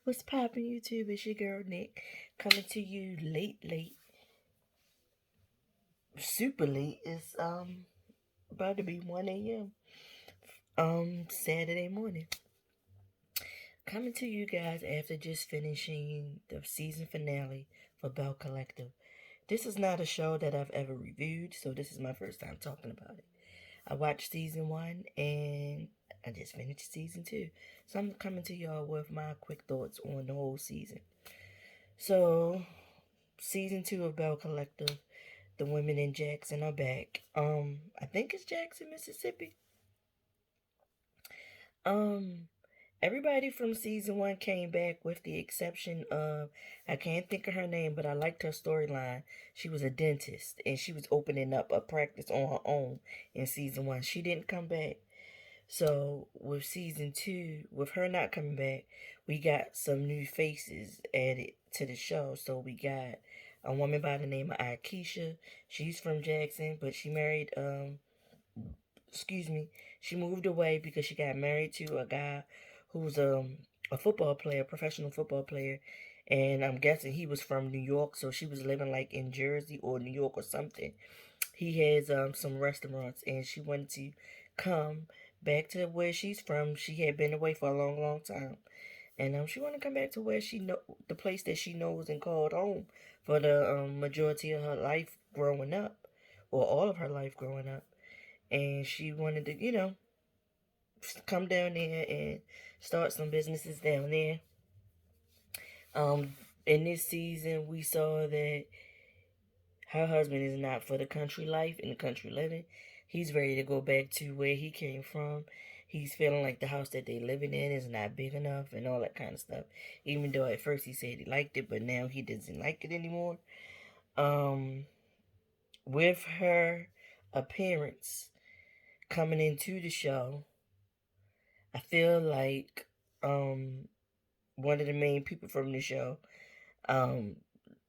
What's poppin' YouTube? It's your girl Nick coming to you late, super late. It's about to be 1 a.m. Saturday morning. Coming to you guys after just finishing the season finale for Belle Collective. This is not a show that I've ever reviewed, so this is my first time talking about it. I watched season one and I just finished season two. So I'm coming to y'all with my quick thoughts on the whole season. So season two of Belle Collective, the women in Jackson are back. I think it's Jackson, Mississippi. Um, Everybody from season one came back with the exception of I can't think of her name, but I liked her storyline. She was a dentist and she was opening up a practice on her own in season one. She didn't come back. So with season two, with her not coming back, we got some new faces added to the show. So we got a woman by the name of Akeisha. She's from Jackson, but she married excuse me, she moved away because she got married to a guy who's a football player, professional football player, and I'm guessing he was from New York, so she was living like in Jersey or New York or something. He has some restaurants, and she wanted to come back to where she's from. She had been away for a long time, and she wanted to come back to where she know the place that she knows and called home for the majority of her life growing up, or all of her life growing up. And she wanted to, come down there and start some businesses down there. In this season, we saw that her husband is not for the country life and the country living. He's ready to go back to where he came from. He's feeling like the house that they living in is not big enough and all that kind of stuff. Even though at first he said he liked it, but now he doesn't like it anymore. Um, with her appearance coming into the show, I feel like um one of the main people from the show, um,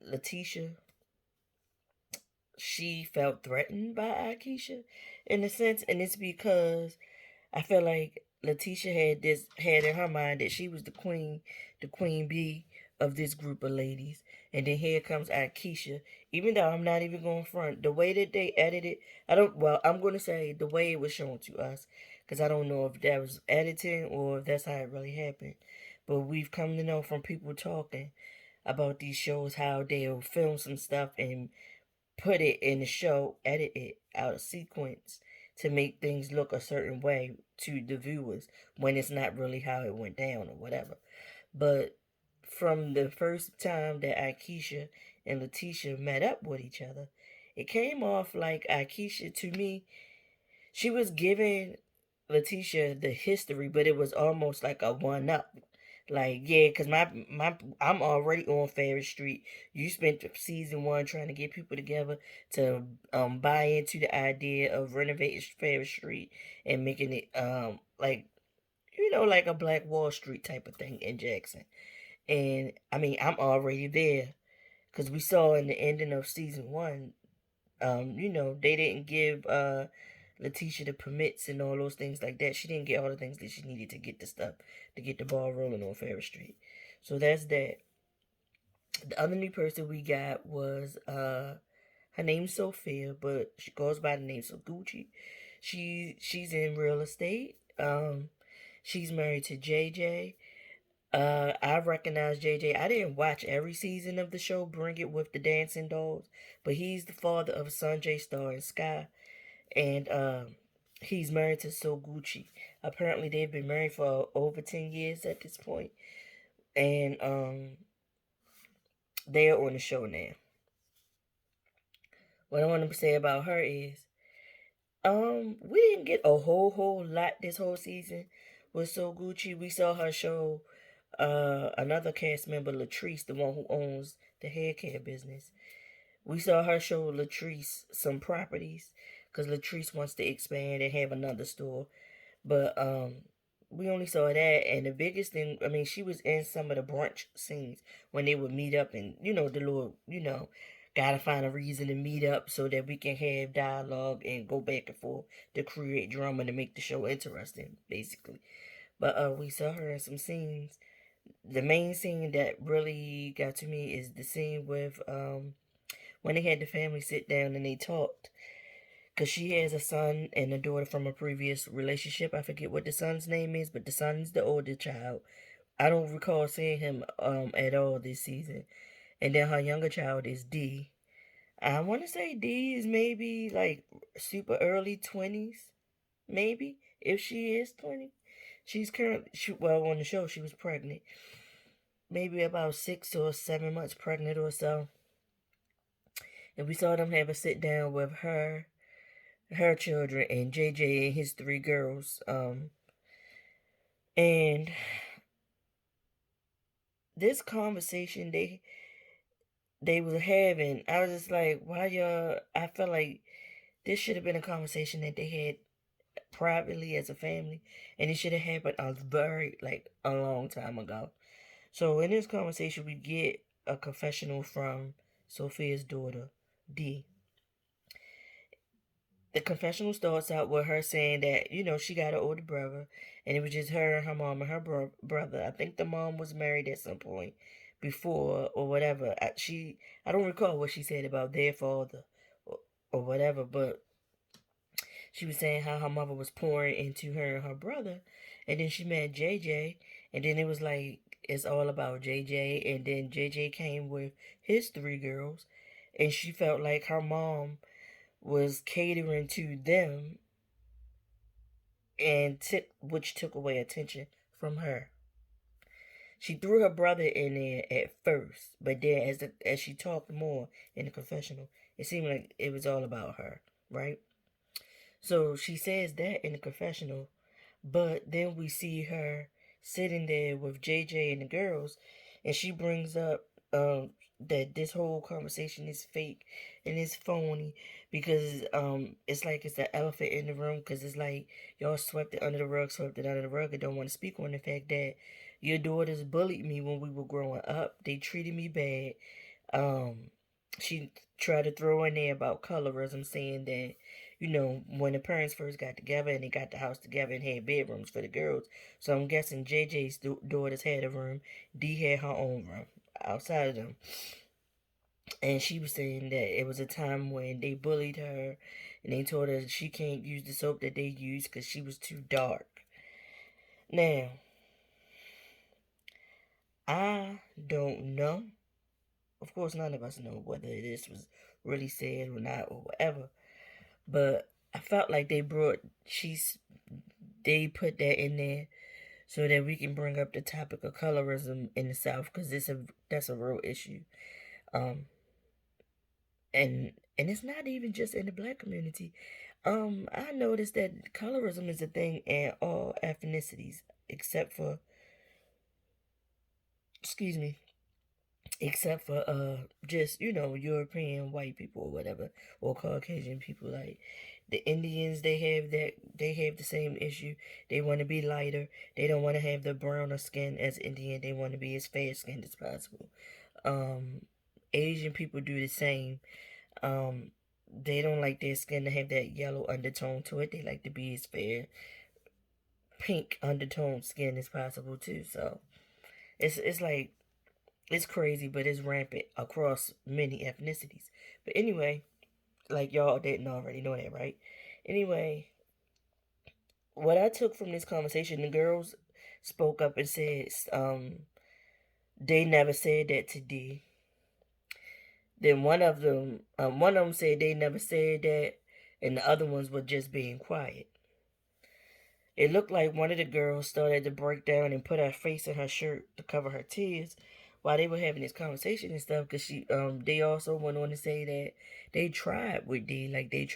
Letitia, she felt threatened by Akeisha in a sense, and it's because I feel like Letitia had in her mind that she was the queen bee of this group of ladies, and then here comes Akeisha. Even though I'm not even going front, the way that they edited, I don't. Well, I'm going to say the way it was shown to us, because I don't know if that was editing or if that's how it really happened. But we've come to know from people talking about these shows how they'll film some stuff and put it in the show, edit it out of sequence to make things look a certain way to the viewers when it's not really how it went down or whatever. But from the first time that Akeisha and Letitia met up with each other, it came off like Akeisha, to me, she was giving Letitia the history, but it was almost like a one up. Like, yeah, cause I'm already on Ferris Street. You spent season one trying to get people together to buy into the idea of renovating Ferris Street and making it like like a Black Wall Street type of thing in Jackson. And I mean, I'm already there because we saw in the ending of season one, they didn't give Letitia the permits and all those things like that. She didn't get all the things that she needed to get the stuff to get the ball rolling on Ferris Street. So that's that. The other new person we got was her name's Sophia, but she goes by the name of Gucci. She's in real estate. She's married to JJ. I recognize JJ. I didn't watch every season of the show, Bring It with the Dancing Dolls, but he's the father of Sanjay Star and Sky, and he's married to So Gucci. Apparently, they've been married for over 10 years at this point, and they're on the show now. What I want to say about her is, we didn't get a whole lot this whole season with So Gucci. We saw her show another cast member, Latrice, the one who owns the hair care business. We saw her show Latrice some properties because Latrice wants to expand and have another store. But we only saw that, and the biggest thing, I mean, she was in some of the brunch scenes when they would meet up, and the little, gotta find a reason to meet up so that we can have dialogue and go back and forth to create drama to make the show interesting, basically. But we saw her in some scenes. The main scene that really got to me is the scene with when they had the family sit down and they talked. Because she has a son and a daughter from a previous relationship. I forget what the son's name is, but the son's the older child. I don't recall seeing him at all this season. And then her younger child is D. I want to say D is maybe like super early 20s, maybe, if she is 20. She's currently, well, on the show, she was pregnant. Maybe about 6 or 7 months pregnant or so. And we saw them have a sit down with her children, and JJ and his three girls. And this conversation they were having, I was just like, why y'all? I felt like this should have been a conversation that they had privately as a family, and it should have happened a very like a long time ago. So in this conversation, we get a confessional from Sophia's daughter, D. The confessional starts out with her saying that, she got an older brother, and it was just her and her mom and her brother. I think the mom was married at some point before or whatever. I don't recall what she said about their father or whatever, but she was saying how her mother was pouring into her and her brother, and then she met JJ, and then it was like it's all about JJ, and then JJ came with his three girls, and she felt like her mom was catering to them and which took away attention from her. She threw her brother in there at first, but then as she talked more in the confessional, it seemed like it was all about her, right? So she says that in the confessional, but then we see her sitting there with JJ and the girls, and she brings up that this whole conversation is fake and it's phony because it's like it's an elephant in the room because it's like y'all swept it under the rug, and don't want to speak on the fact that your daughters bullied me when we were growing up. They treated me bad. Um, she tried to throw in there about colorism, saying that when the parents first got together and they got the house together and had bedrooms for the girls. So I'm guessing JJ's daughters had a room, D had her own room outside of them. And she was saying that it was a time when they bullied her and they told her she can't use the soap that they used because she was too dark. Now, I don't know. Of course, none of us know whether this was really said or not or whatever. But I felt like they put that in there so that we can bring up the topic of colorism in the South because that's a real issue. Um, and it's not even just in the black community. I noticed that colorism is a thing in all ethnicities except for, excuse me, except for just European white people or whatever, or Caucasian people. Like the Indians, they have the same issue. They want to be lighter. They don't want to have the browner skin as Indian. They want to be as fair skinned as possible. um Asian people do the same. um they don't like their skin to have that yellow undertone to it. They like to be as fair pink undertone skin as possible too. So it's like it's crazy, but it's rampant across many ethnicities. But anyway, like y'all didn't already know that, right? Anyway, what I took from this conversation, the girls spoke up and said they never said that to D. Then one of them said they never said that, and the other ones were just being quiet. It looked like one of the girls started to break down and put her face in her shirt to cover her tears while they were having this conversation and stuff. Because they also went on to say that they tried with D, like they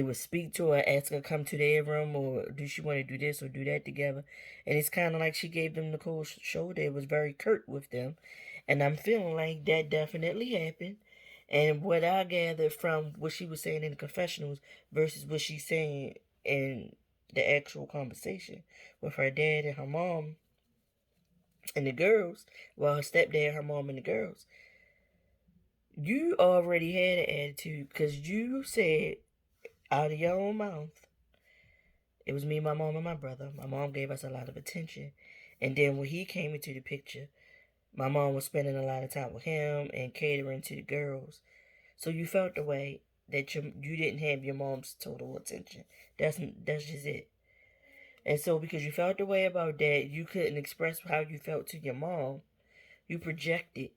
would speak to her, ask her to come to their room, or do she want to do this or do that together. And it's kind of like she gave them the cold shoulder. It was very curt with them, and I'm feeling like that definitely happened. And what I gathered from what she was saying in the confessionals versus what she's saying in the actual conversation with her dad and her mom and the girls, well, her stepdad, her mom, and the girls, you already had an attitude because you said out of your own mouth, it was me, my mom, and my brother. My mom gave us a lot of attention. And then when he came into the picture, my mom was spending a lot of time with him and catering to the girls. So you felt the way that you didn't have your mom's total attention. That's just it. And so because you felt the way about that, you couldn't express how you felt to your mom. You projected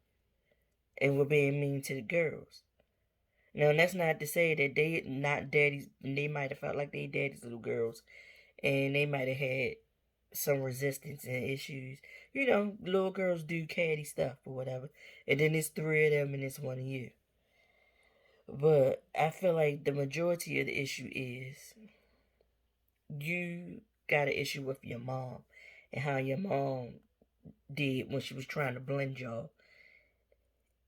and were being mean to the girls. Now that's not to say that they not daddies. They might have felt like they daddy's little girls, and they might have had some resistance and issues. You know, little girls do catty stuff or whatever. And then it's three of them and it's one of you. But I feel like the majority of the issue is you got an issue with your mom and how your mom did when she was trying to blend y'all.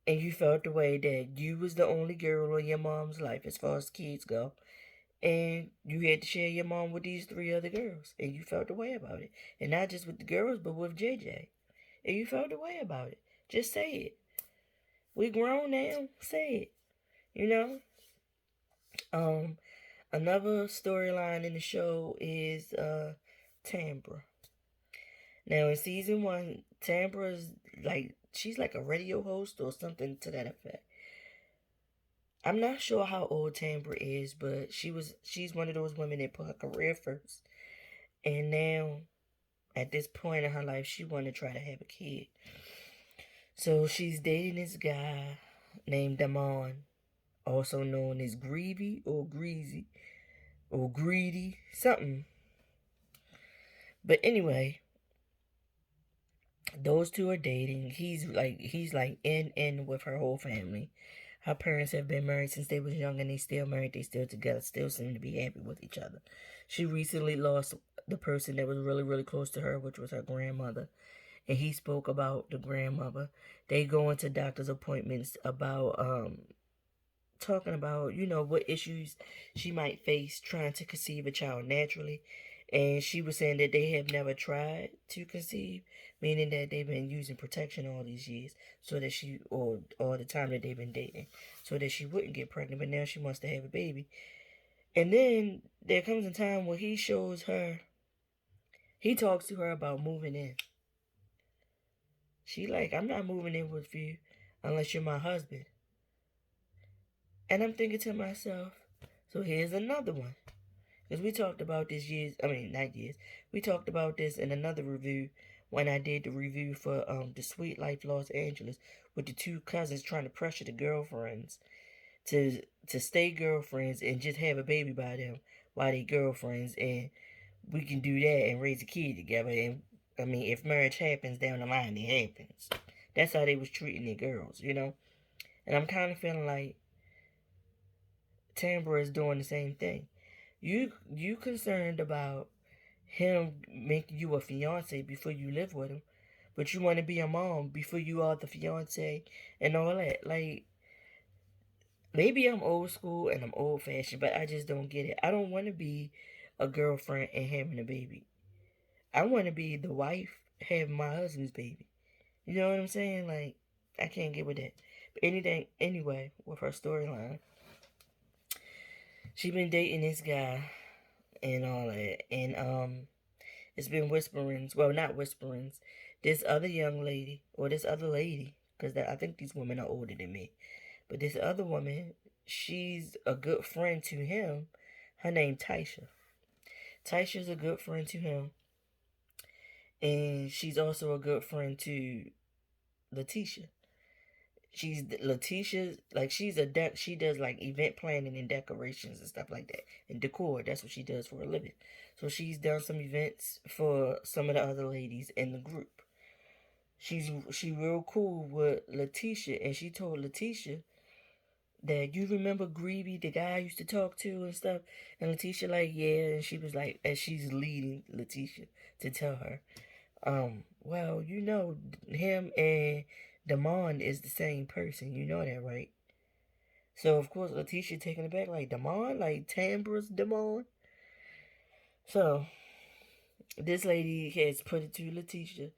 And you felt the way that you was the only girl in your mom's life as far as kids go. And you had to share your mom with these three other girls. And you felt the way about it. And not just with the girls, but with JJ. And you felt the way about it. Just say it. We grown now. Say it. You know? Um, Another storyline in the show is Tambra. Now in season one, Tambra's like she's like a radio host or something to that effect. I'm not sure how old Tambra is, but she's one of those women that put her career first. And now at this point in her life she wanna try to have a kid. So she's dating this guy named Damon, also known as Greedy or Greasy or Greedy, something. But anyway, those two are dating. He's like in with her whole family. Her parents have been married since they was young and they still married, they still together, still seem to be happy with each other. She recently lost the person that was really, really close to her, which was her grandmother. And he spoke about the grandmother. They go into doctor's appointments about talking about, what issues she might face trying to conceive a child naturally. And she was saying that they have never tried to conceive, meaning that they've been using protection all these years so that or all the time that they've been dating, so that she wouldn't get pregnant. But now she wants to have a baby. And then there comes a time where he talks to her about moving in. She like, I'm not moving in with you unless you're my husband. And I'm thinking to myself, so here's another one. Because we talked about this not years. We talked about this in another review when I did the review for The Sweet Life Los Angeles with the two cousins trying to pressure the girlfriends to stay girlfriends and just have a baby by them while they girlfriends, and we can do that and raise a kid together. And I mean, if marriage happens down the line, it happens. That's how they was treating their girls. And I'm kind of feeling like Tambra is doing the same thing. You concerned about him making you a fiance before you live with him, but you want to be a mom before you are the fiance and all that. Like, maybe I'm old school and I'm old fashioned, but I just don't get it. I don't want to be a girlfriend and having a baby. I want to be the wife having my husband's baby. You know what I'm saying? Like, I can't get with that. But anyway, with her storyline, she been dating this guy and all that, and it's been whisperings. Well, not whisperings. This other young lady, or this other lady, because I think these women are older than me. But this other woman, she's a good friend to him. Her name Taisha. Taisha's a good friend to him, and she's also a good friend to Letitia. She's Letitia, like she does like event planning and decorations and stuff like that, and decor. That's what she does for a living. So she's done some events for some of the other ladies in the group. She real cool with Letitia, and she told Letitia that, you remember Greeby, the guy I used to talk to and stuff. And Letitia like, yeah, and she was like, and she's leading Letitia to tell her, well, him and Damon is the same person. You know that, right? So of course Letitia taking it back, like, Damon, like Tambra's Damon. So this lady has put it to Letitia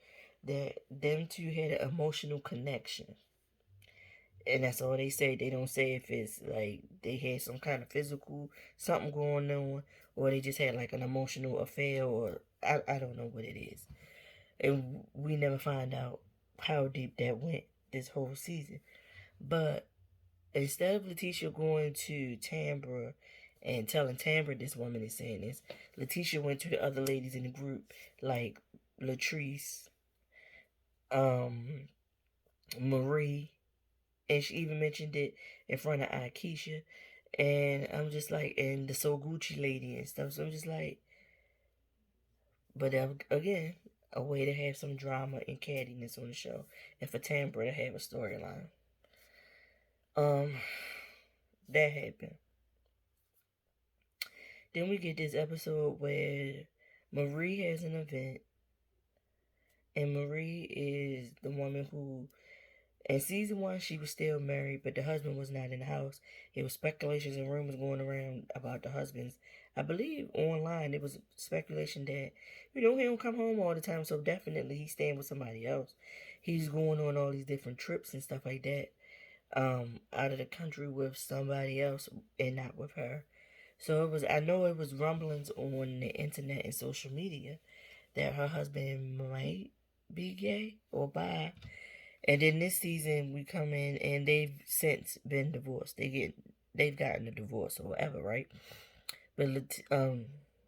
that them two had an emotional connection. And that's all they say. They don't say if it's like they had some kind of physical something going on, or they just had like an emotional affair, or I don't know what it is. and we never find out how deep that went this whole season. But instead of Letitia going to Tambra and telling Tambra this woman is saying this, Letitia went to the other ladies in the group, like Latrice, um, Marie, and she even mentioned it in front of Akeisha. And I'm just like, and the So Gucci lady and stuff. So I'm just like, but again, a way to have some drama and cattiness on the show, and for Tambra to have a storyline. Um, that happened. Then we get this episode where Marie has an event, and Marie is the woman who, in season one, she was still married, but the husband was not in the house. It was speculations and rumors going around about the husband's. I believe online it was speculation that, he don't come home all the time, so definitely he's staying with somebody else. He's going on all these different trips and stuff like that, out of the country with somebody else and not with her. So it was. I know it was rumblings on the internet and social media that her husband might be gay or bi. And then this season we come in and they've since been divorced. They've gotten a divorce or whatever, right? But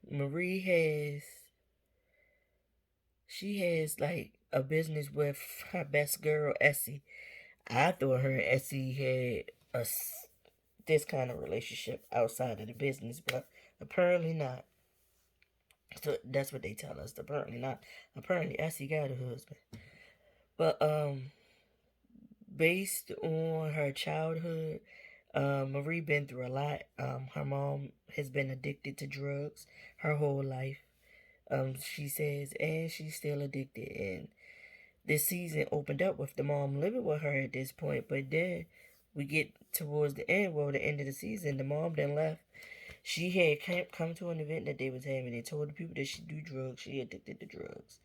Marie has like a business with her best girl Essie. I thought her and Essie had this kind of relationship outside of the business, but apparently not. So that's what they tell us. Apparently not. Apparently Essie got a husband. But based on her childhood, Marie been through a lot. Her mom has been addicted to drugs her whole life. She says, and she's still addicted. And this season opened up with the mom living with her at this point. But then we get towards the end, well, the end of the season, the mom then left. She had come to an event that they was having and told the people that she do drugs. She addicted to drugs.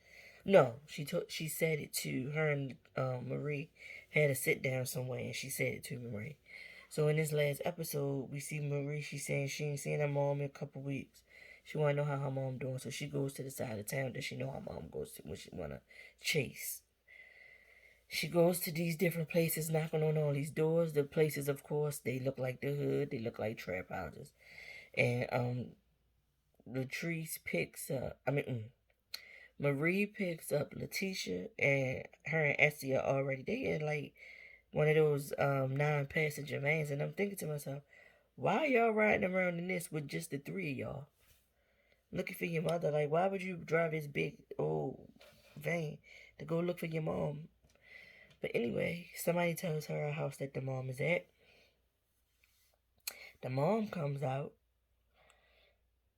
No, she said it to her and Marie had a sit down somewhere, and she said it to Marie. So in this last episode, we see Marie. She's saying she ain't seen her mom in a couple weeks. She want to know how her mom doing, so she goes to the side of town that she know her mom goes to when she wanna chase. She goes to these different places, knocking on all these doors. The places, of course, they look like the hood. They look like trap houses. And Latrice picks up. Marie picks up Letitia, and her and Essie are already. They in like one of those 9-passenger vans, and I'm thinking to myself, why y'all riding around in this with just the three of y'all? Looking for your mother. Like, why would you drive this big old van to go look for your mom? But anyway, somebody tells her a house that the mom is at. The mom comes out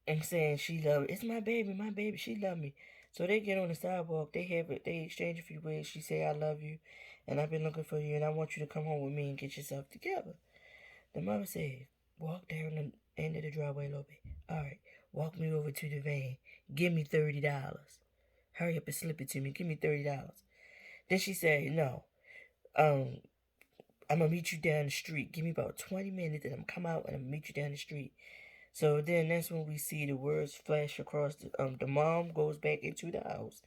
and saying she love it. It's my baby, she love me. So they get on the sidewalk, they exchange a few words. She say, I love you, and I've been looking for you, and I want you to come home with me and get yourself together. The mother said, walk down the end of the driveway a little bit. All right, walk me over to the van. Give me $30. Hurry up and slip it to me. Give me $30. Then she said, no, um, I'm gonna meet you down the street. Give me about 20 minutes, and I'm come out and I'm gonna meet you down the street. So then that's when we see the words flash across. The mom goes back into the house,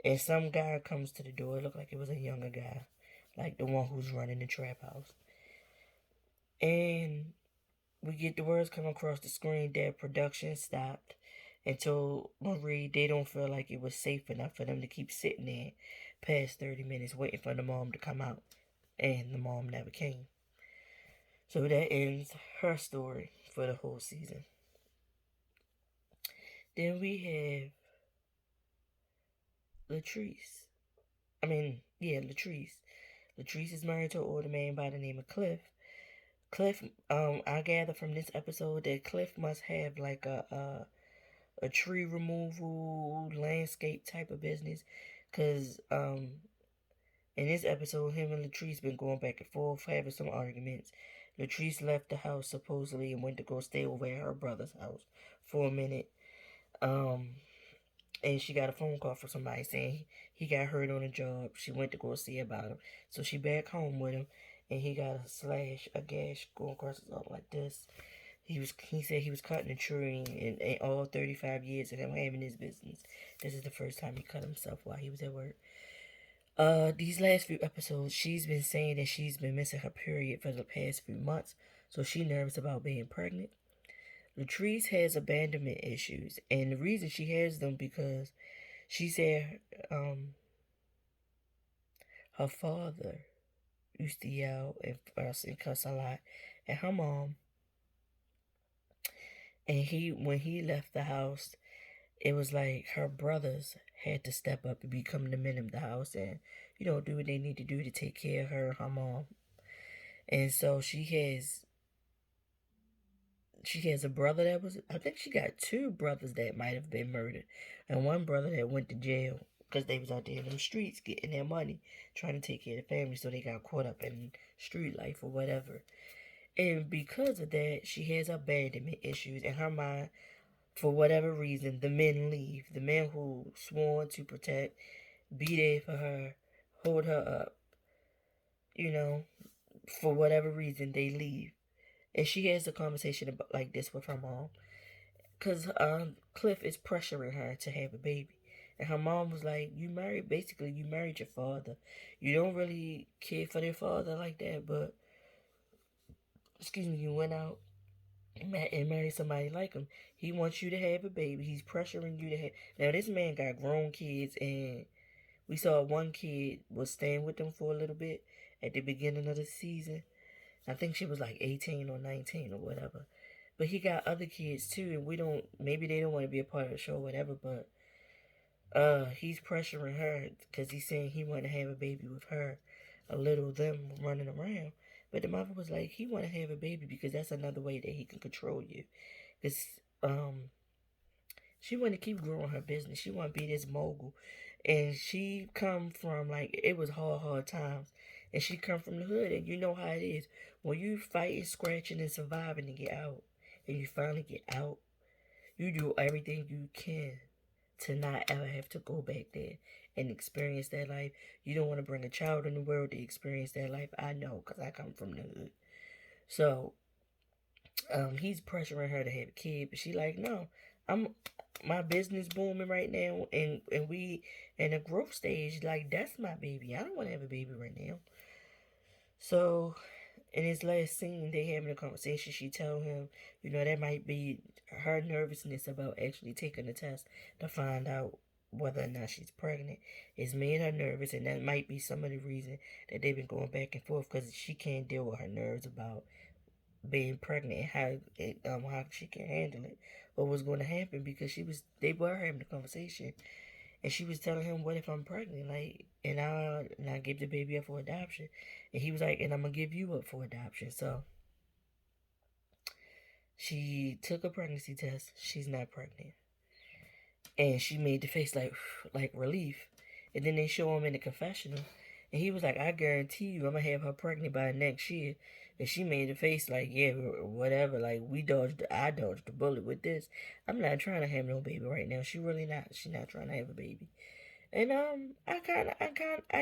and some guy comes to the door. It looked like it was a younger guy, like the one who's running the trap house. And we get the words come across the screen that production stopped and told Marie they don't feel like it was safe enough for them to keep sitting there past 30 minutes waiting for the mom to come out. And the mom never came. So that ends her story for the whole season. Then we have Latrice. Latrice. Latrice is married to an older man by the name of Cliff. Cliff, I gather from this episode that Cliff must have like a tree removal landscape type of business, cause in this episode, him and Latrice been going back and forth, having some arguments. Latrice left the house supposedly and went to go stay over at her brother's house for a minute. Um, and she got a phone call from somebody saying he got hurt on the job. She went to go see about him. So she back home with him, and he got a gash going across his arm like this. He said he was cutting a tree in all 35 years of him having his business. This is the first time he cut himself while he was at work. These last few episodes, she's been saying that she's been missing her period for the past few months, so she's nervous about being pregnant. Latrice has abandonment issues, and the reason she has them because she said her father used to yell and fuss and cuss a lot at her mom, and when he left the house, it was like her brothers had to step up and become the men of the house and do what they need to do to take care of her and her mom. And so she has a brother that was, I think she got two brothers that might have been murdered, and one brother that went to jail because they was out there in them streets getting their money, trying to take care of the family, so they got caught up in street life or whatever. And because of that, she has abandonment issues in her mind. For whatever reason, the men leave. The men who sworn to protect, be there for her, hold her up, you know, for whatever reason, they leave. And she has a conversation about like this with her mom. Because Cliff is pressuring her to have a baby. And her mom was like, you married your father. You don't really care for their father like that, but, excuse me, you went out and married somebody like him. He wants you to have a baby. He's pressuring you to have. Now, this man got grown kids, and we saw one kid was staying with them for a little bit at the beginning of the season. I think she was like 18 or 19 or whatever. But he got other kids too, and maybe they don't want to be a part of the show or whatever, but he's pressuring her because he's saying he want to have a baby with her, a little them running around. But the mother was like, he want to have a baby because that's another way that he can control you. Because she want to keep growing her business. She want to be this mogul. And she come from, like, it was hard times. And she come from the hood, and you know how it is. When you fighting, scratching, and surviving to get out, and you finally get out, you do everything you can to not ever have to go back there and experience that life. You don't want to bring a child in the world to experience that life. I know, because I come from the hood. So, he's pressuring her to have a kid, but she like, no, I'm my business booming right now, and we in a growth stage. Like, that's my baby. I don't want to have a baby right now. So, in his last scene, they having a conversation. She tell him, that might be her nervousness about actually taking the test to find out whether or not she's pregnant. It's made her nervous, and that might be some of the reason that they've been going back and forth because she can't deal with her nerves about being pregnant and how she can handle it or what's going to happen because they were having a conversation and she was telling him, what if I'm pregnant, like, and I give the baby up for adoption, and he was like, and I'm gonna give you up for adoption. So she took a pregnancy test. She's not pregnant, and she made the face like relief. And then they show him in the confessional, and he was like, I guarantee you I'm gonna have her pregnant by next year. And she made the face like, yeah, whatever, like, I dodged the bullet with this. I'm not trying to have no baby right now. She's not trying to have a baby. And I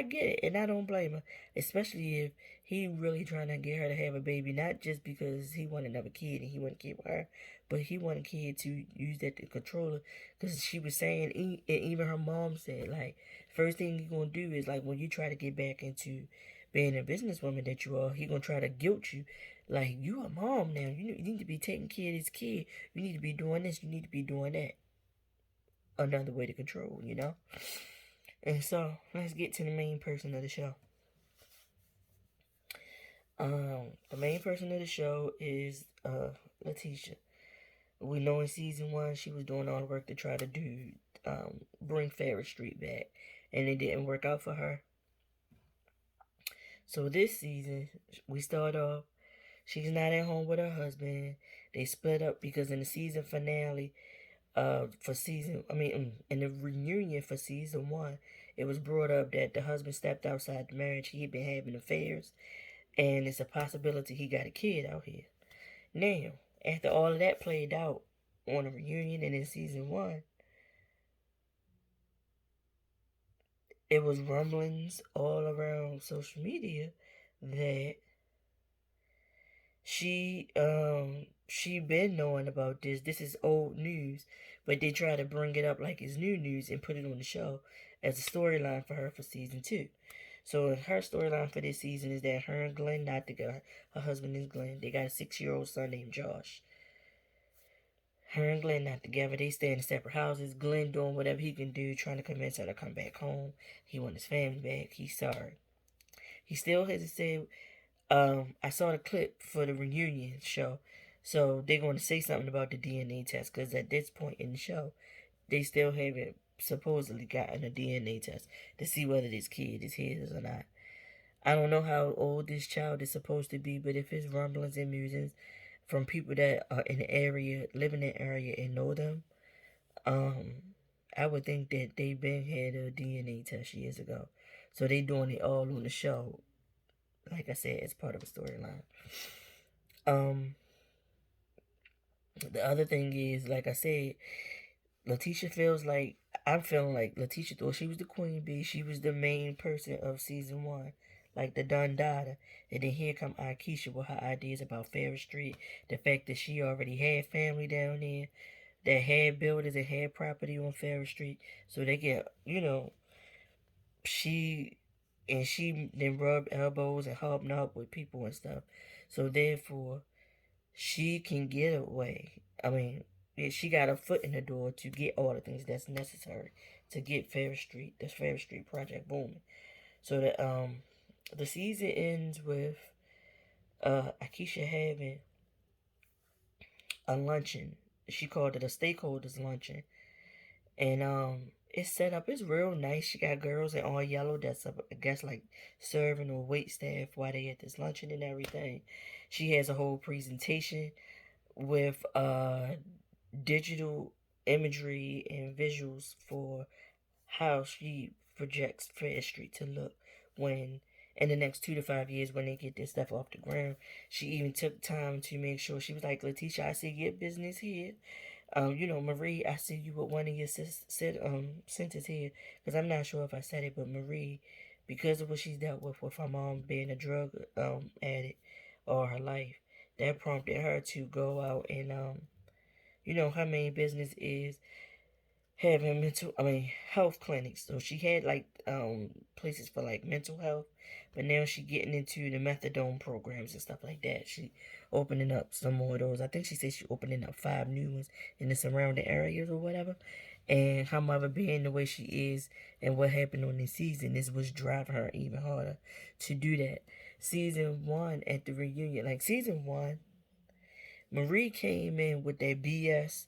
get it, and I don't blame her, especially if he really trying to get her to have a baby, not just because he want another kid and he want to keep her, but he want a kid to use that to control her. Because she was saying, and even her mom said, like, first thing he gonna do is, like, when you try to get back into being a businesswoman that you are, he gonna try to guilt you, like, you a mom now, you need to be taking care of this kid, you need to be doing this, you need to be doing that. Another way to control. And so let's get to the main person of the show. The main person of the show is Letitia. We know in season 1 she was doing all the work to try to bring Ferris Street back, and it didn't work out for her. So this season we start off. She's not at home with her husband. They split up because in the season finale, in the reunion for season 1, it was brought up that the husband stepped outside the marriage. He had been having affairs, and it's a possibility he got a kid out here. Now, after all of that played out on a reunion and in season 1, it was rumblings all around social media that she she been knowing about this. This is old news, but they try to bring it up like it's new news and put it on the show as a storyline for her for season 2. So her storyline for this season is that her and Glenn not together. Her husband is Glenn. They got a 6-year-old son named Josh. Her and Glenn not together. They stay in separate houses. Glenn doing whatever he can do, trying to convince her to come back home. He want his family back. He's sorry. He still hasn't said. I saw the clip for the reunion show, so they're going to say something about the DNA test because at this point in the show, they still haven't supposedly gotten a DNA test to see whether this kid is his or not. I don't know how old this child is supposed to be, but if it's rumblings and musings from people that are in the area, live in the area and know them, um, I would think that they been had a DNA test years ago. So they doing it all on the show. Like I said, it's part of a storyline. Um, the other thing is, like I said, Letitia feels like I'm feeling like Letitia thought she was the queen bee. She was the main person of season 1, like the Don Dada. And then here come Akeisha with her ideas about Ferris Street, the fact that she already had family down there, that had buildings and had property on Ferris Street, so they get she she then rubbed elbows and hobnobbed with people and stuff. So therefore, she can get away. I mean, yeah, she got a foot in the door to get all the things that's necessary to get this Ferris Street project booming. So that the season ends with Akeisha having a luncheon. She called it a stakeholders luncheon, and it's set up. It's real nice. She got girls in all yellow that's I guess like serving or wait staff while they at this luncheon and everything. She has a whole presentation with digital imagery and visuals for how she projects Fair Street to look when in the next 2 to 5 years when they get this stuff off the ground. She even took time to make sure she was like, Letitia, I see your business here. Marie, I see you with one of your sentences here, because I'm not sure if I said it, but Marie, because of what she's dealt with her mom being a drug addict all her life, that prompted her to go out and her main business is having health clinics. So she had like places for like mental health, but now she getting into the methadone programs and stuff like that. She opening up some more of those. I think she said she opening up 5 new ones in the surrounding areas or whatever. And her mother being the way she is and what happened on this season, this was driving her even harder to do that. Season 1 at the reunion, like season 1, Marie came in with that BS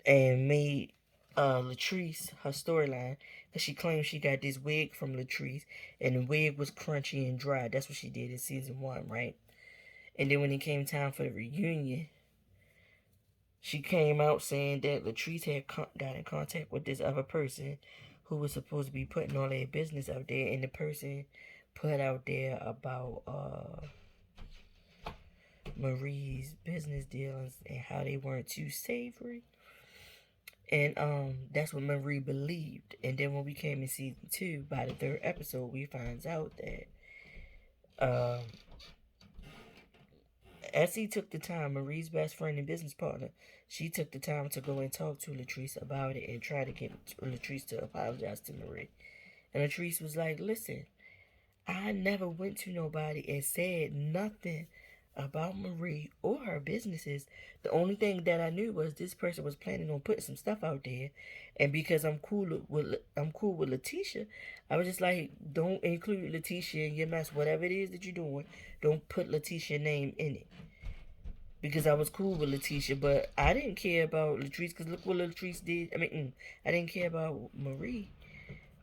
and made Latrice her storyline because she claimed she got this wig from Latrice and the wig was crunchy and dry. That's what she did in season 1, right? And then when it came time for the reunion, she came out saying that Latrice had got in contact with this other person who was supposed to be putting all their business out there, and the person put out there about Marie's business dealings and how they weren't too savory. And that's what Marie believed. And then when we came in season 2, by the 3rd episode, we finds out that Essie took the time, Marie's best friend and business partner, she took the time to go and talk to Latrice about it and try to get Latrice to apologize to Marie. And Latrice was like, listen, I never went to nobody and said nothing about Marie or her businesses. The only thing that I knew was this person was planning on putting some stuff out there, and because I'm cool with Letitia, I was just like, don't include Letitia in your mess. Whatever it is that you're doing, don't put Letitia's name in it. Because I was cool with Letitia, but I didn't care about Latrice. Because look what Latrice did. I didn't care about Marie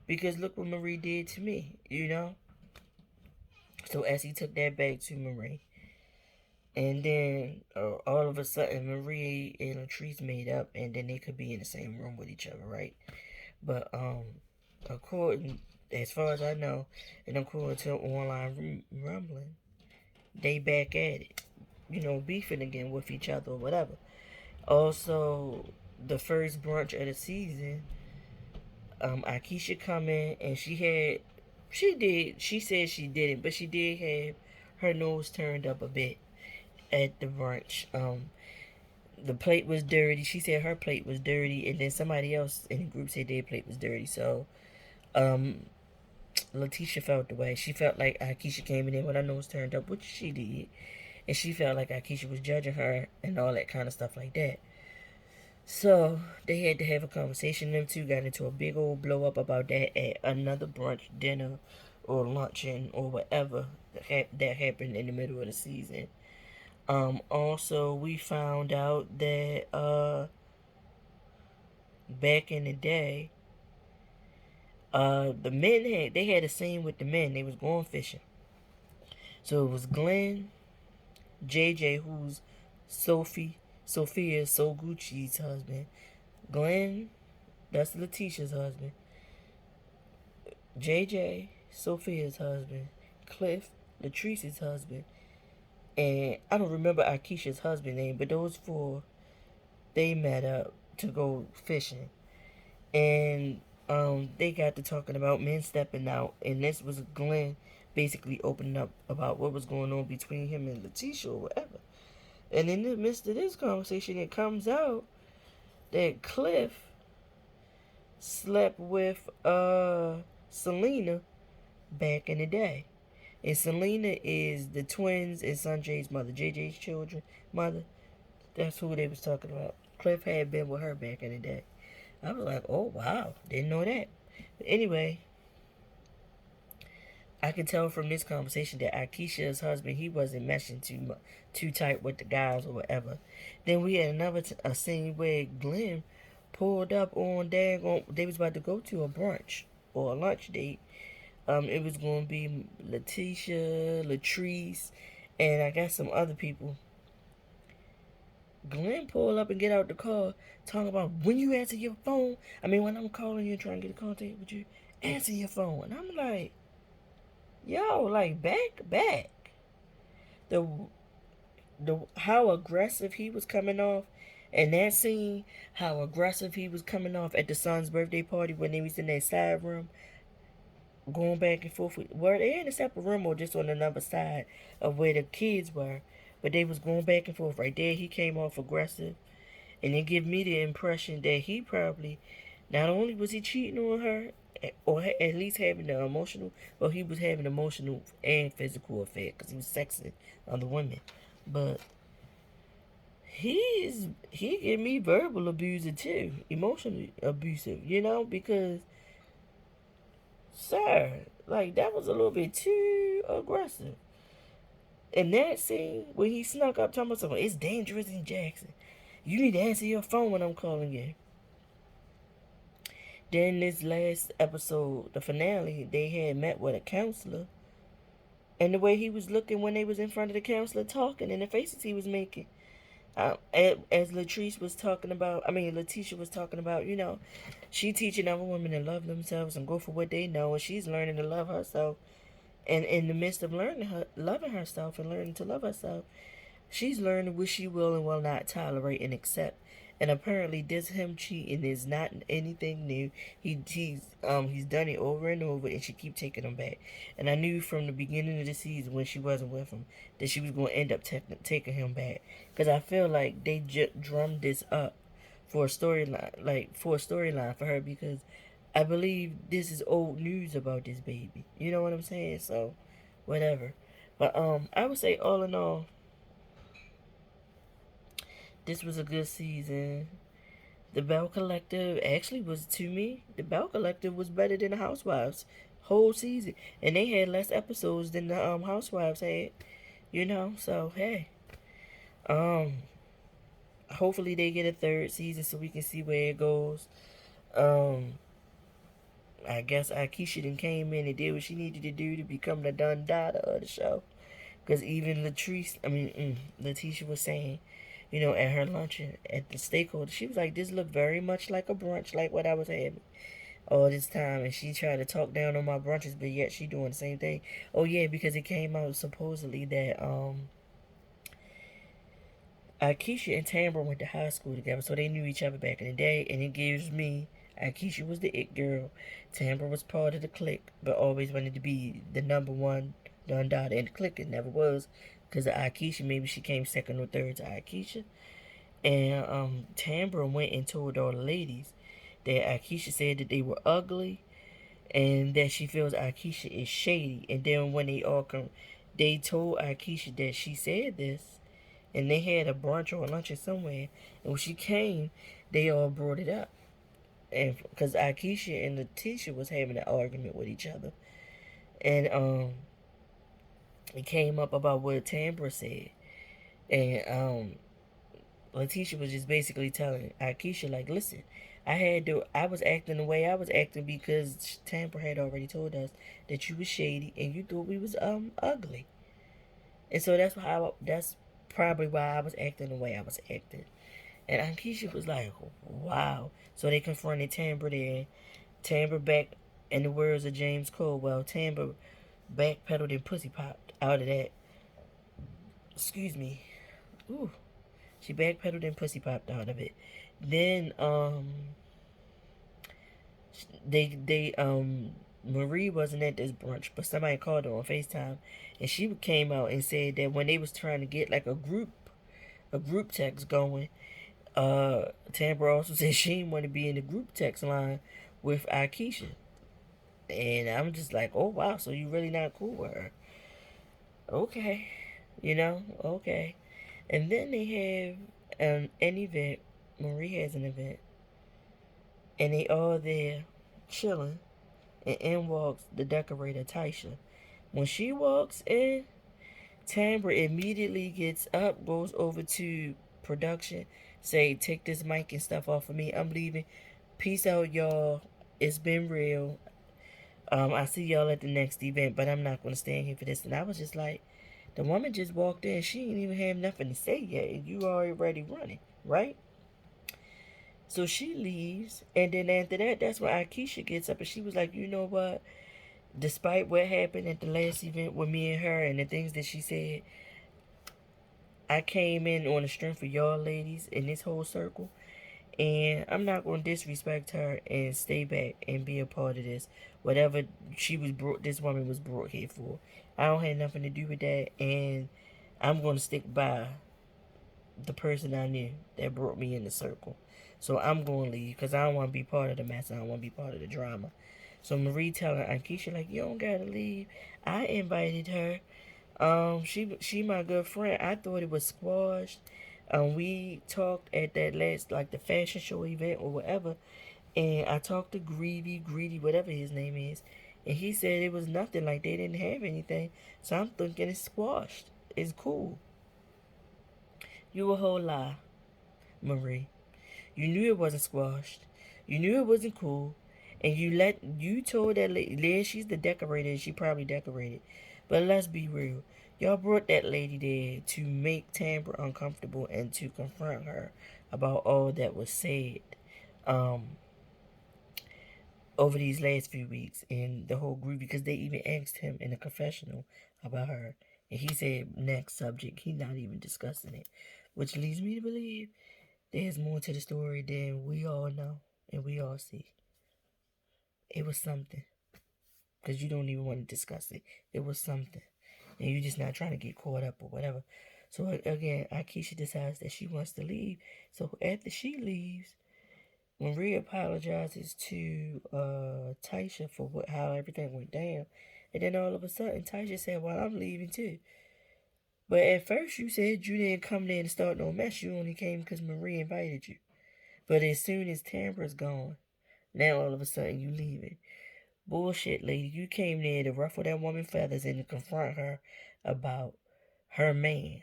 because look what Marie did to me. So Essie took that back to Marie. And then all of a sudden, Marie and Latrice made up, and then they could be in the same room with each other, right? But according, as far as I know, and according to online rumbling, they back at it, beefing again with each other or whatever. Also, the first brunch of the season, Akeisha come in and she said she didn't, but she did have her nose turned up a bit at the brunch. the plate was dirty. She said her plate was dirty, and then somebody else in the group said their plate was dirty. So, um, Letitia felt the way. She felt like Akeisha came in there with her nose turned up, which she did, and she felt like Akeisha was judging her and all that kind of stuff like that. So they had to have a conversation. Them two got into a big old blow up about that at another brunch, dinner, or luncheon or whatever that happened in the middle of the season. Also, we found out that back in the day, the men had a scene with the men. They was going fishing. So it was Glenn, JJ, who's Sophia Soguchi's husband. Glenn, that's Letitia's husband. JJ, Sophia's husband. Cliff, Latrice's husband. And I don't remember Akeisha's husband name, but those four, they met up to go fishing. And they got to talking about men stepping out. And this was Glenn basically opening up about what was going on between him and Letitia or whatever. And in the midst of this conversation, it comes out that Cliff slept with Selena back in the day. And Selena is the twins and Sanjay's mother, JJ's children mother. That's who they was talking about. Cliff had been with her back in the day. I was like, oh wow, didn't know that. But anyway, I can tell from this conversation that Akeisha's husband, he wasn't meshing too tight with the guys or whatever. Then we had a scene where Glenn pulled up on they was about to go to a brunch or a lunch date. It was going to be Letitia, Latrice, and I got some other people. Glenn pulled up and get out the car, talking about when you answer your phone. When I'm calling you and trying to get a contact with you, answer your phone. And I'm like, yo, like back. The how aggressive he was coming off, and that scene, how aggressive he was coming off at the son's birthday party when they was in that side room, going back and forth. Were they in a separate room or just on another side of where the kids were? But they was going back and forth right there. He came off aggressive, and it gave me the impression that he probably, not only was he cheating on her, or at least having the emotional, but he was having emotional and physical effect because he was sexing other women. But he gave me verbal abuser too, emotionally abusive, because sir, like that was a little bit too aggressive. In that scene, when he snuck up talking about something, it's dangerous in Jackson. You need to answer your phone when I'm calling you. Then this last episode, the finale, they had met with a counselor. And the way he was looking when they was in front of the counselor talking and the faces he was making. As Latrice was talking about, Letitia was talking about, she teaching other women to love themselves and go for what they know, and she's learning to love herself. And in the midst of loving herself and learning to love herself, she's learning what she will and will not tolerate and accept. And apparently, this him cheating is not anything new. He's done it over and over, and she keep taking him back. And I knew from the beginning of the season when she wasn't with him that she was going to end up taking him back. Because I feel like they drummed this up for a storyline, for her, because I believe this is old news about this baby. You know what I'm saying? So, whatever. But I would say all in all, this was a good season. The Belle Collective actually was, to me, the Belle Collective was better than the Housewives whole season. And they had less episodes than the Housewives had. So hey. Hopefully they get a third season so we can see where it goes. I guess Akeisha then came in and did what she needed to do to become the Dun Dada of the show. Because even Letitia was saying, at her luncheon at the stakeholder, she was like, this looked very much like a brunch, like what I was having all this time. And she tried to talk down on my brunches, but yet she doing the same thing. Oh yeah, because it came out supposedly that Akeisha and Tambra went to high school together, so they knew each other back in the day. And it gives me, Akeisha was the it girl, Tambra was part of the clique, but always wanted to be the number one Dun Dada in the clique. It never was, because of Akeisha. Maybe she came second or third to Akeisha. And Tambra went and told all the ladies that Akeisha said that they were ugly and that she feels Akeisha is shady. And then when they all come, they told Akeisha that she said this, and they had a brunch or a lunch or somewhere. And when she came, they all brought it up, and because Akeisha and Letitia was having an argument with each other, and it came up about what Tambra said, and Letitia was just basically telling Akeisha, like, listen, I was acting the way I was acting because Tampa had already told us that you was shady and you thought we was ugly, and so that's probably why I was acting the way I was acting. And Akeisha was like, wow. So they confronted Tambra there. Tambra back, in the words of James Cole, well, Tambra backpedaled and pussy popped out of that. Excuse me. Ooh. She backpedaled and pussy popped out of it. Then they Marie wasn't at this brunch, but somebody called her on FaceTime, and she came out and said that when they was trying to get like a group text going, Tambra also said she didn't want to be in the group text line with Akeisha. And I'm just like, oh wow, so you really not cool with her? Okay, okay. And then they have an event. Marie has an event, and they all there chilling. And in walks the decorator Taisha. When she walks in, Tambra immediately gets up, goes over to production, say, take this mic and stuff off of me. I'm leaving. Peace out, y'all. It's been real. I see y'all at the next event, but I'm not gonna stand here for this. And I was just like, the woman just walked in. She didn't even have nothing to say yet, and you already running, right? So she leaves, and then after that, that's when Akeisha gets up, and she was like, you know what? Despite what happened at the last event with me and her and the things that she said, I came in on the strength of y'all ladies in this whole circle, and I'm not going to disrespect her and stay back and be a part of this. Whatever this woman was brought here for. I don't have nothing to do with that, and I'm going to stick by the person I knew that brought me in the circle. So I'm going to leave because I don't want to be part of the mess. I don't want to be part of the drama. So Marie telling Akeisha, like, you don't gotta leave. I invited her. She my good friend. I thought it was squashed. We talked at that last, like, the fashion show event or whatever, and I talked to Greedy, whatever his name is, and he said it was nothing. Like, they didn't have anything. So I'm thinking it's squashed. It's cool. You a whole lie, Marie. You knew it wasn't squashed. You knew it wasn't cool. And you told that lady, she's the decorator, and she probably decorated. But let's be real. Y'all brought that lady there to make Tambra uncomfortable and to confront her about all that was said um, over these last few weeks in the whole group, because they even asked him in a confessional about her. And he said, next subject, he's not even discussing it. Which leads me to believe there's more to the story than we all know and we all see. It was something. Because you don't even want to discuss it. It was something. And you're just not trying to get caught up or whatever. So again, Akeisha decides that she wants to leave. So after she leaves, Marie apologizes to Taisha for how everything went down. And then all of a sudden, Taisha said, well, I'm leaving too. But at first you said you didn't come there to start no mess. You only came because Marie invited you. But as soon as Tambra's gone, now all of a sudden you leaving. Bullshit, lady. You came there to ruffle that woman's feathers and to confront her about her man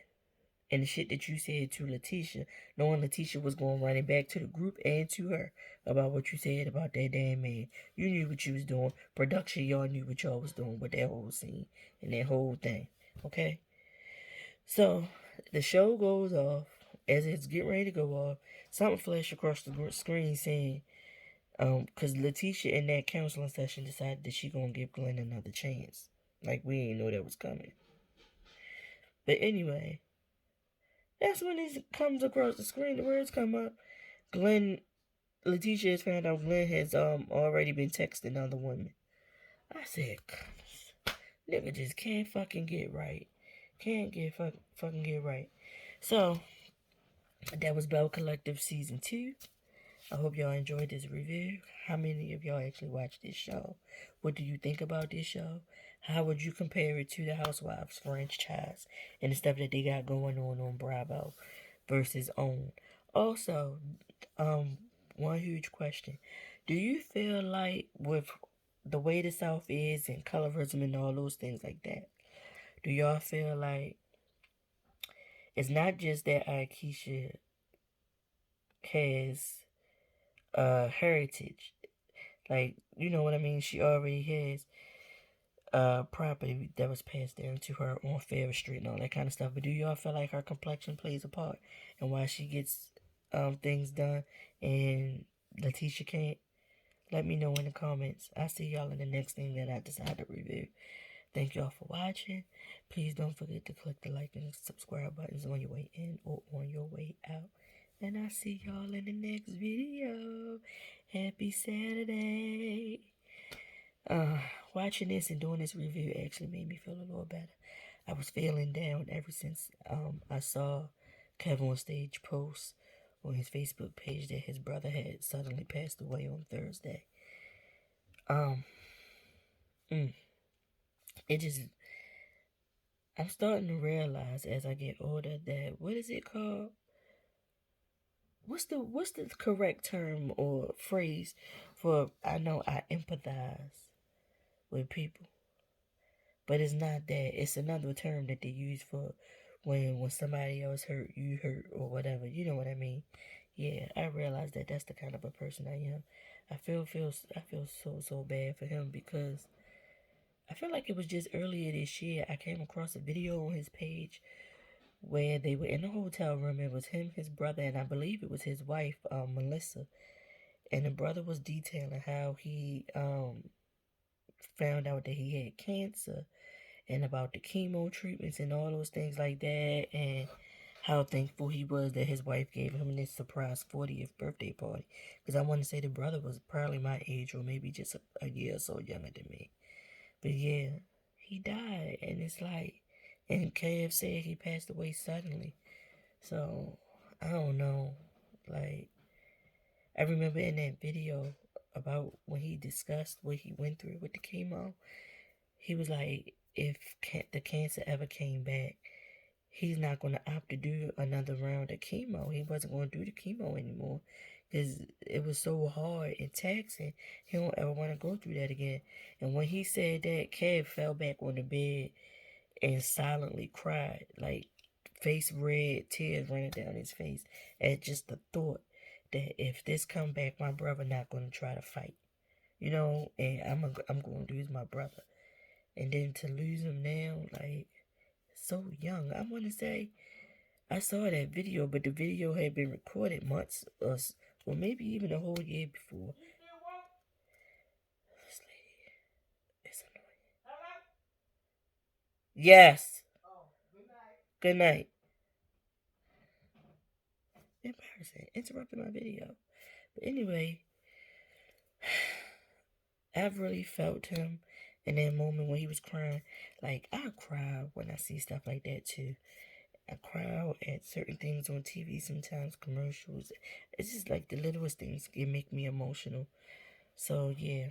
and the shit that you said to Letitia, knowing Letitia was going running back to the group and to her about what you said about that damn man. You knew what you was doing. Production, y'all knew what y'all was doing with that whole scene and that whole thing. Okay? So, the show goes off. As it's getting ready to go off, something flashed across the screen saying, because Letitia in that counseling session decided that she gonna give Glenn another chance. Like, we didn't know that was coming. But anyway, that's when it comes across the screen. The words come up. Letitia has found out Glenn has already been texting other women. I said, nigga just can't fucking get right. Can't fucking get right. So That was Belle Collective Season 2. I hope y'all enjoyed this review. How many of y'all actually watched this show? What do you think about this show? How would you compare it to the Housewives franchise and the stuff that they got going on Bravo versus OWN? Also, um, one huge question. Do you feel like with the way the South is and colorism and all those things like that, do y'all feel like it's not just that Akeisha has heritage? Like, you know what I mean? She already has property that was passed down to her on Fair Street and all that kind of stuff. But do y'all feel like her complexion plays a part and why she gets things done and Letitia can't? Let me know in the comments. I'll see y'all in the next thing that I decide to review. Thank y'all for watching. Please don't forget to click the like and subscribe buttons on your way in or on your way out. And I'll see y'all in the next video. Happy Saturday. Watching this and doing this review actually made me feel a little better. I was feeling down ever since I saw Kevin on Stage post on his Facebook page that his brother had suddenly passed away on Thursday. Um, mm, it just I'm starting to realize as I get older that what is it called? What's the correct term or phrase for I know I empathize with people. But it's not that. It's another term that they use for when somebody else hurt, you hurt, or whatever. You know what I mean? Yeah, I realize that that's the kind of a person I am. I feel so bad for him because I feel like it was just earlier this year I came across a video on his page where they were in a hotel room. It was him, his brother, and I believe it was his wife, Melissa. And the brother was detailing how he found out that he had cancer and about the chemo treatments and all those things like that, and how thankful he was that his wife gave him this surprise 40th birthday party. Because I want to say the brother was probably my age or maybe just a year or so younger than me. But yeah, he died, and it's like, and KF said he passed away suddenly. So I don't know. Like, I remember in that video about when he discussed what he went through with the chemo, he was like, if the cancer ever came back, he's not going to opt to do another round of chemo. He wasn't going to do the chemo anymore because it was so hard and taxing. He don't ever want to go through that again. And when he said that, Kev fell back on the bed and silently cried, like face red, tears running down his face at just the thought that if this come back, my brother not going to try to fight, you know, and I'm going to lose my brother. And then to lose him now, like, so young. I want to say, I saw that video, but the video had been recorded months or maybe even a whole year before. This lady is annoying. Yes. Good night. Embarrassing. Interrupted my video. But anyway, I've really felt him in that moment when he was crying. Like, I cry when I see stuff like that too. I cry out at certain things on TV sometimes, commercials. It's just like the littlest things can make me emotional. So, yeah,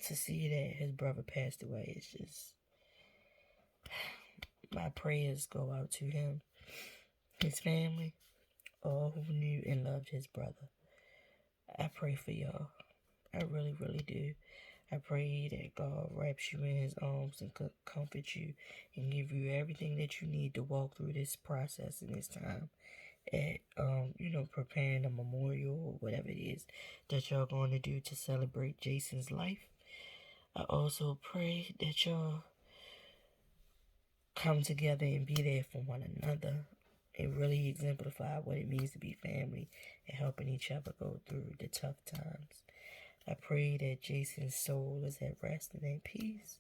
to see that his brother passed away, it's just, my prayers go out to him, his family, all who knew and loved his brother. I pray for y'all. I really, really do. I pray that God wraps you in his arms and comfort you and give you everything that you need to walk through this process in this time at, preparing a memorial or whatever it is that y'all going to do to celebrate Jason's life. I also pray that y'all come together and be there for one another and really exemplify what it means to be family and helping each other go through the tough times. I pray that Jason's soul is at rest and at peace.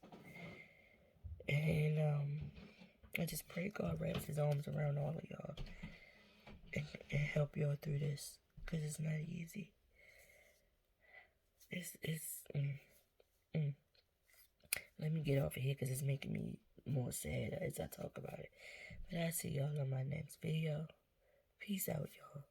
And I just pray God wraps his arms around all of y'all and help y'all through this, because it's not easy. Let me get off of here because it's making me more sad as I talk about it. But I'll see y'all on my next video. Peace out, y'all.